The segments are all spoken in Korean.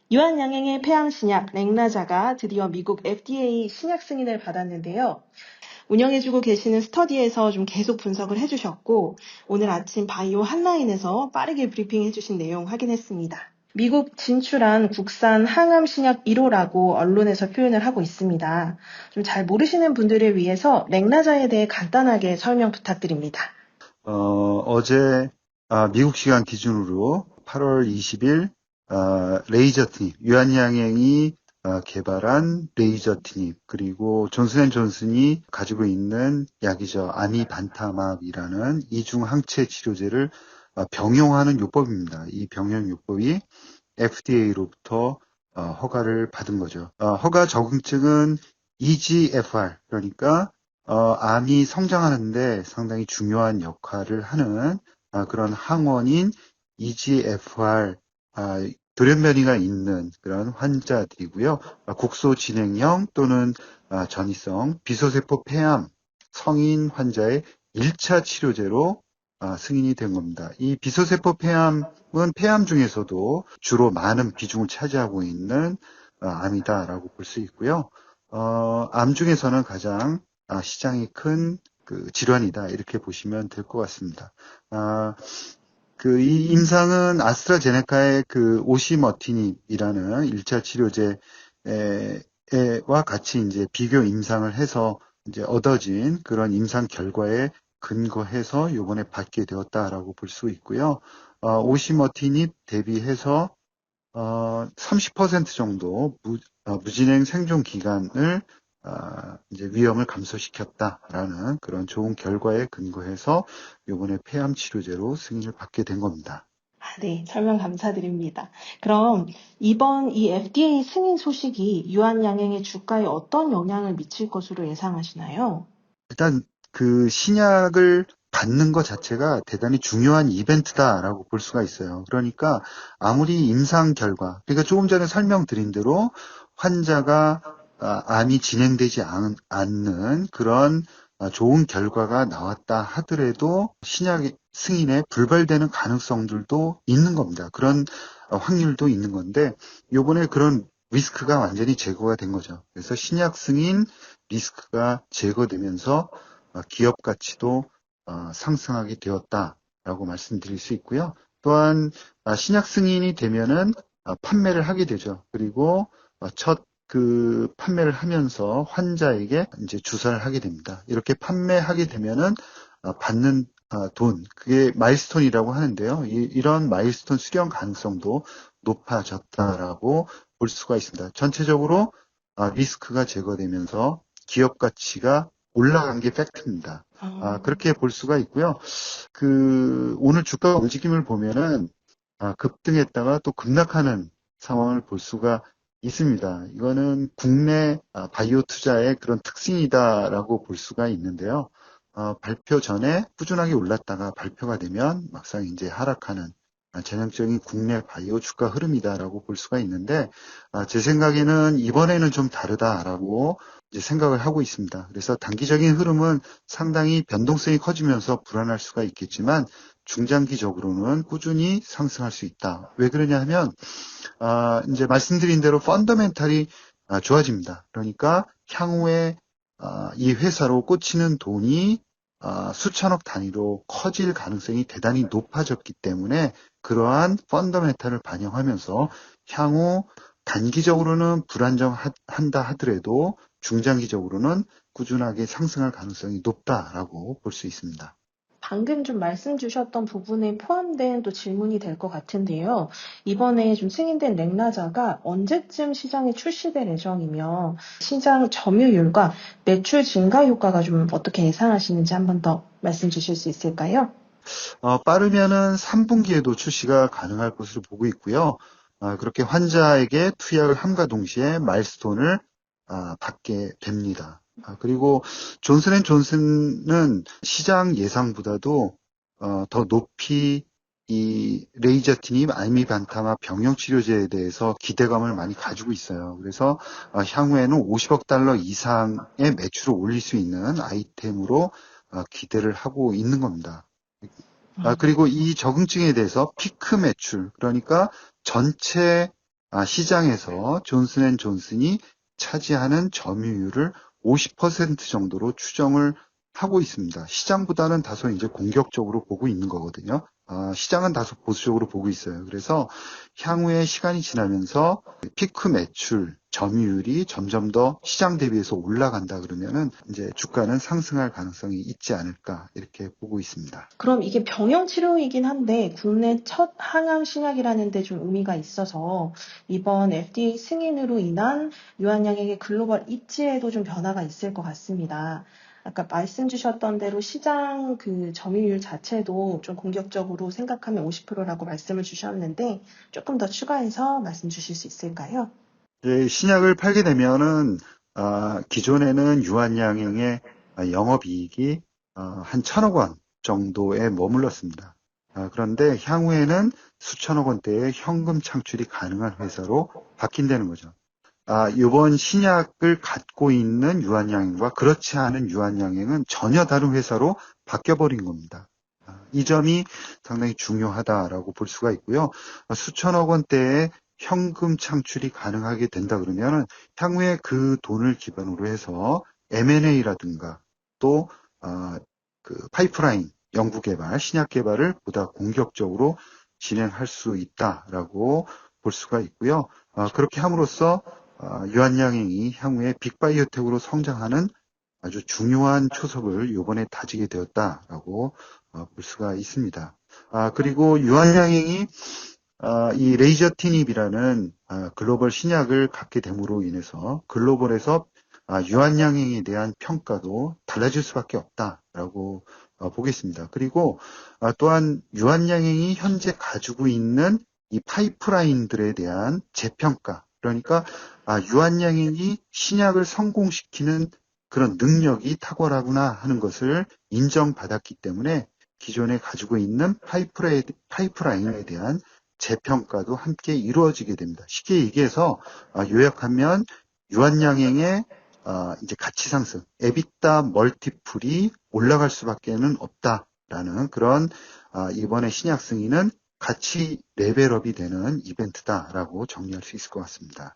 유한양행의 폐암 신약 렉나자가 드디어 미국 FDA 신약 승인을 받았는데요. 운영해주고 계시는 스터디에서 좀 계속 분석을 해주셨고, 오늘 아침 바이오 한라인에서 빠르게 브리핑해주신 내용 확인했습니다. 미국 진출한 국산 항암 신약 1호라고 언론에서 표현을 하고 있습니다. 좀 잘 모르시는 분들을 위해서 렉나자에 대해 간단하게 설명 부탁드립니다. 어제 미국 시간 기준으로 8월 20일 레이저트닙, 유한양행이 개발한 레이저트닙, 그리고 존슨앤존슨이 가지고 있는 약이죠. 아미반타맙이라는 이중 항체 치료제를 병용하는 요법입니다. 이 병용 요법이 FDA로부터 허가를 받은 거죠. 허가 적응증은 EGFR, 그러니까 암이 성장하는데 상당히 중요한 역할을 하는 그런 항원인 EGFR 돌연변이가 있는 그런 환자들이고요. 국소 진행형 또는 전이성 비소세포 폐암 성인 환자의 1차 치료제로 승인이 된 겁니다. 이 비소세포 폐암은 폐암 중에서도 주로 많은 비중을 차지하고 있는 암이다라고 볼 수 있고요. 암 중에서는 가장 시장이 큰 그 질환이다 이렇게 보시면 될 것 같습니다. 이 임상은 아스트라제네카의 그 오시머티닙이라는 1차 치료제와 같이 이제 비교 임상을 해서 이제 얻어진 그런 임상 결과에 근거해서 이번에 받게 되었다라고 볼 수 있고요. 오시머티닙 대비해서 30% 정도 무진행 생존 기간을 이제 위험을 감소시켰다라는 그런 좋은 결과에 근거해서 이번에 폐암 치료제로 승인을 받게 된 겁니다. 네, 설명 감사드립니다. 그럼 이번 이 FDA 승인 소식이 유한양행의 주가에 어떤 영향을 미칠 것으로 예상하시나요? 일단 그 신약을 받는 것 자체가 대단히 중요한 이벤트다라고 볼 수가 있어요. 그러니까 아무리 임상 결과, 그러니까 조금 전에 설명드린 대로 환자가 암이 진행되지 않는 그런 좋은 결과가 나왔다 하더라도 신약 승인에 불발되는 가능성들도 있는 겁니다. 그런 확률도 있는 건데 요번에 그런 리스크가 완전히 제거가 된 거죠. 그래서 신약 승인 리스크가 제거되면서 기업 가치도 상승하게 되었다라고 말씀드릴 수 있고요. 또한 신약 승인이 되면은 판매를 하게 되죠. 그리고 첫 그 판매를 하면서 환자에게 이제 주사를 하게 됩니다. 이렇게 판매하게 되면은 받는 돈, 그게 마일스톤이라고 하는데요. 이런 마일스톤 수령 가능성도 높아졌다라고 볼 수가 있습니다. 전체적으로 리스크가 제거되면서 기업 가치가 올라간 게 팩트입니다. 그렇게 볼 수가 있고요. 오늘 주가 움직임을 보면은 급등했다가 또 급락하는 상황을 볼 수가 있습니다. 이거는 국내 바이오 투자의 그런 특징이다라고 볼 수가 있는데요. 발표 전에 꾸준하게 올랐다가 발표가 되면 막상 이제 하락하는 전형적인 국내 바이오 주가 흐름이다라고 볼 수가 있는데 제 생각에는 이번에는 좀 다르다라고 이제 생각을 하고 있습니다. 그래서 단기적인 흐름은 상당히 변동성이 커지면서 불안할 수가 있겠지만 중장기적으로는 꾸준히 상승할 수 있다. 왜 그러냐 하면 이제 말씀드린 대로 펀더멘탈이 좋아집니다. 그러니까 향후에 이 회사로 꽂히는 돈이 수천억 단위로 커질 가능성이 대단히 높아졌기 때문에 그러한 펀더멘탈을 반영하면서 향후 단기적으로는 불안정한다 하더라도 중장기적으로는 꾸준하게 상승할 가능성이 높다라고 볼 수 있습니다. 방금 좀 말씀 주셨던 부분에 포함된 또 질문이 될 것 같은데요. 이번에 좀 승인된 렉나자가 언제쯤 시장에 출시될 예정이며 시장 점유율과 매출 증가 효과가 좀 어떻게 예상하시는지 한 번 더 말씀 주실 수 있을까요? 빠르면은 3분기에도 출시가 가능할 것으로 보고 있고요. 그렇게 환자에게 투약을 함과 동시에 마일스톤을 받게 됩니다. 그리고 존슨앤존슨은 시장 예상보다도 더 높이 이 레이저티닙 알미반타마 병용 치료제에 대해서 기대감을 많이 가지고 있어요. 그래서 향후에는 50억 달러 이상의 매출을 올릴 수 있는 아이템으로 기대를 하고 있는 겁니다. 그리고 이 적응증에 대해서 피크 매출, 그러니까 전체 시장에서 존슨앤존슨이 차지하는 점유율을 50% 정도로 추정을 하고 있습니다. 시장보다는 다소 이제 공격적으로 보고 있는 거거든요. 시장은 다소 보수적으로 보고 있어요. 그래서 향후에 시간이 지나면서 피크 매출 점유율이 점점 더 시장 대비해서 올라간다 그러면은 이제 주가는 상승할 가능성이 있지 않을까 이렇게 보고 있습니다. 그럼 이게 병용 치료이긴 한데 국내 첫 항암 신약이라는 데 좀 의미가 있어서 이번 FDA 승인으로 인한 유한양에게 글로벌 입지에도 좀 변화가 있을 것 같습니다. 아까 말씀 주셨던 대로 시장 그 점유율 자체도 좀 공격적으로 생각하면 50%라고 말씀을 주셨는데 조금 더 추가해서 말씀 주실 수 있을까요? 신약을 팔게 되면은 기존에는 유한양행의 영업이익이 한 1,000억 원 정도에 머물렀습니다. 그런데 향후에는 수천억 원대의 현금 창출이 가능한 회사로 바뀐다는 거죠. 이번 신약을 갖고 있는 유한양행과 그렇지 않은 유한양행은 전혀 다른 회사로 바뀌어버린 겁니다. 이 점이 상당히 중요하다라고 볼 수가 있고요. 수천억 원대의 현금 창출이 가능하게 된다 그러면 향후에 그 돈을 기반으로 해서 M&A라든가 또 그 파이프라인 연구 개발, 신약 개발을 보다 공격적으로 진행할 수 있다라고 볼 수가 있고요. 그렇게 함으로써 유한양행이 향후에 빅바이오텍으로 성장하는 아주 중요한 초석을 이번에 다지게 되었다라고 볼 수가 있습니다. 그리고 유한양행이 이 레이저티닙이라는 글로벌 신약을 갖게 됨으로 인해서 글로벌에서 유한양행에 대한 평가도 달라질 수밖에 없다라고 보겠습니다. 그리고 또한 유한양행이 현재 가지고 있는 이 파이프라인들에 대한 재평가, 그러니까 유한양행이 신약을 성공시키는 그런 능력이 탁월하구나 하는 것을 인정받았기 때문에 기존에 가지고 있는 파이프라인에 대한 재평가도 함께 이루어지게 됩니다. 쉽게 얘기해서 요약하면 유한양행의 이제 가치 상승, 에비타 멀티플이 올라갈 수밖에는 없다라는 그런 이번에 신약 승인은 가치 레벨업이 되는 이벤트다라고 정리할 수 있을 것 같습니다.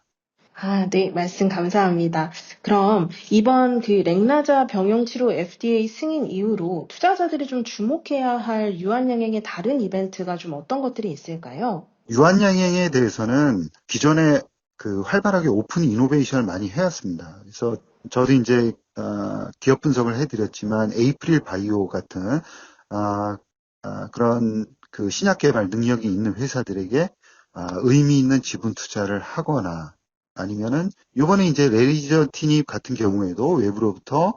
네, 말씀 감사합니다. 그럼 이번 그 렉나자 병용치료 FDA 승인 이후로 투자자들이 좀 주목해야 할 유한양행의 다른 이벤트가 좀 어떤 것들이 있을까요? 유한양행에 대해서는 기존에 그 활발하게 오픈 이노베이션을 많이 해왔습니다. 그래서 저도 이제 기업 분석을 해드렸지만 에이프릴 바이오 같은 그런 그 신약 개발 능력이 있는 회사들에게 의미 있는 지분 투자를 하거나 아니면은 요번에 이제 레이저티닙 같은 경우에도 외부로부터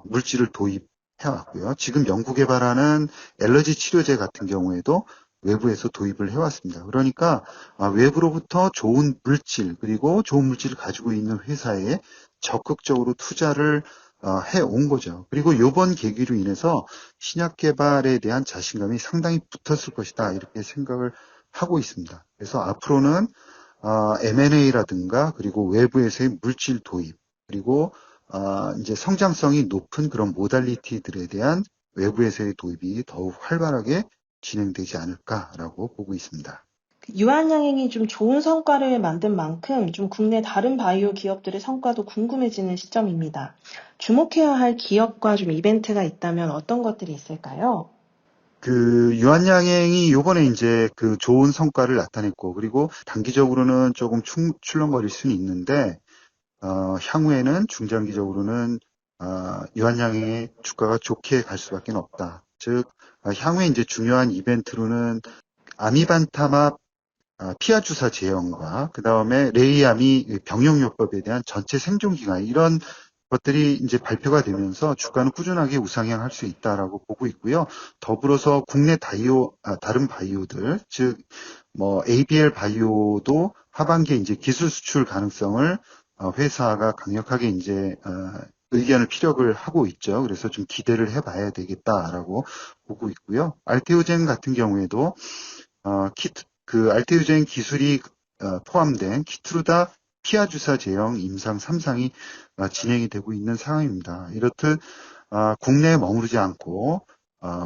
물질을 도입해왔고요. 지금 연구 개발하는 엘러지 치료제 같은 경우에도 외부에서 도입을 해왔습니다. 그러니까 외부로부터 좋은 물질 그리고 좋은 물질을 가지고 있는 회사에 적극적으로 투자를 해온 거죠. 그리고 이번 계기로 인해서 신약 개발에 대한 자신감이 상당히 붙었을 것이다 이렇게 생각을 하고 있습니다. 그래서 앞으로는 M&A라든가 그리고 외부에서의 물질 도입 그리고 이제 성장성이 높은 그런 모달리티들에 대한 외부에서의 도입이 더욱 활발하게 진행되지 않을까라고 보고 있습니다. 유한양행이 좀 좋은 성과를 만든 만큼 좀 국내 다른 바이오 기업들의 성과도 궁금해지는 시점입니다. 주목해야 할 기업과 좀 이벤트가 있다면 어떤 것들이 있을까요? 그 유한양행이 요번에 이제 그 좋은 성과를 나타냈고 그리고 단기적으로는 조금 출렁거릴 수는 있는데 향후에는 중장기적으로는 유한양행의 주가가 좋게 갈 수밖에 없다. 즉 향후에 이제 중요한 이벤트로는 아미반타맙 피하 주사 제형과 그 다음에 레이암이 병용요법에 대한 전체 생존 기간 이런 것들이 이제 발표가 되면서 주가는 꾸준하게 우상향할 수 있다라고 보고 있고요. 더불어서 국내 다른 바이오들, 즉, 뭐, ABL 바이오도 하반기에 이제 기술 수출 가능성을 회사가 강력하게 이제 의견을 피력을 하고 있죠. 그래서 좀 기대를 해봐야 되겠다라고 보고 있고요. 알테오젠 같은 경우에도 그 알테오젠 기술이 포함된 키트루다 피하 주사 제형 임상 3상이 진행이 되고 있는 상황입니다. 이렇듯 국내에 머무르지 않고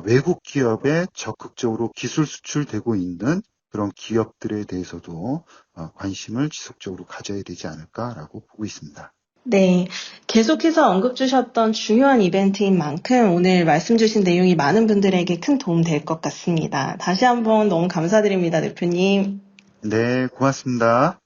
외국 기업에 적극적으로 기술 수출되고 있는 그런 기업들에 대해서도 관심을 지속적으로 가져야 되지 않을까라고 보고 있습니다. 네, 계속해서 언급 주셨던 중요한 이벤트인 만큼 오늘 말씀 주신 내용이 많은 분들에게 큰 도움 될 것 같습니다. 다시 한번 너무 감사드립니다, 대표님. 네, 고맙습니다.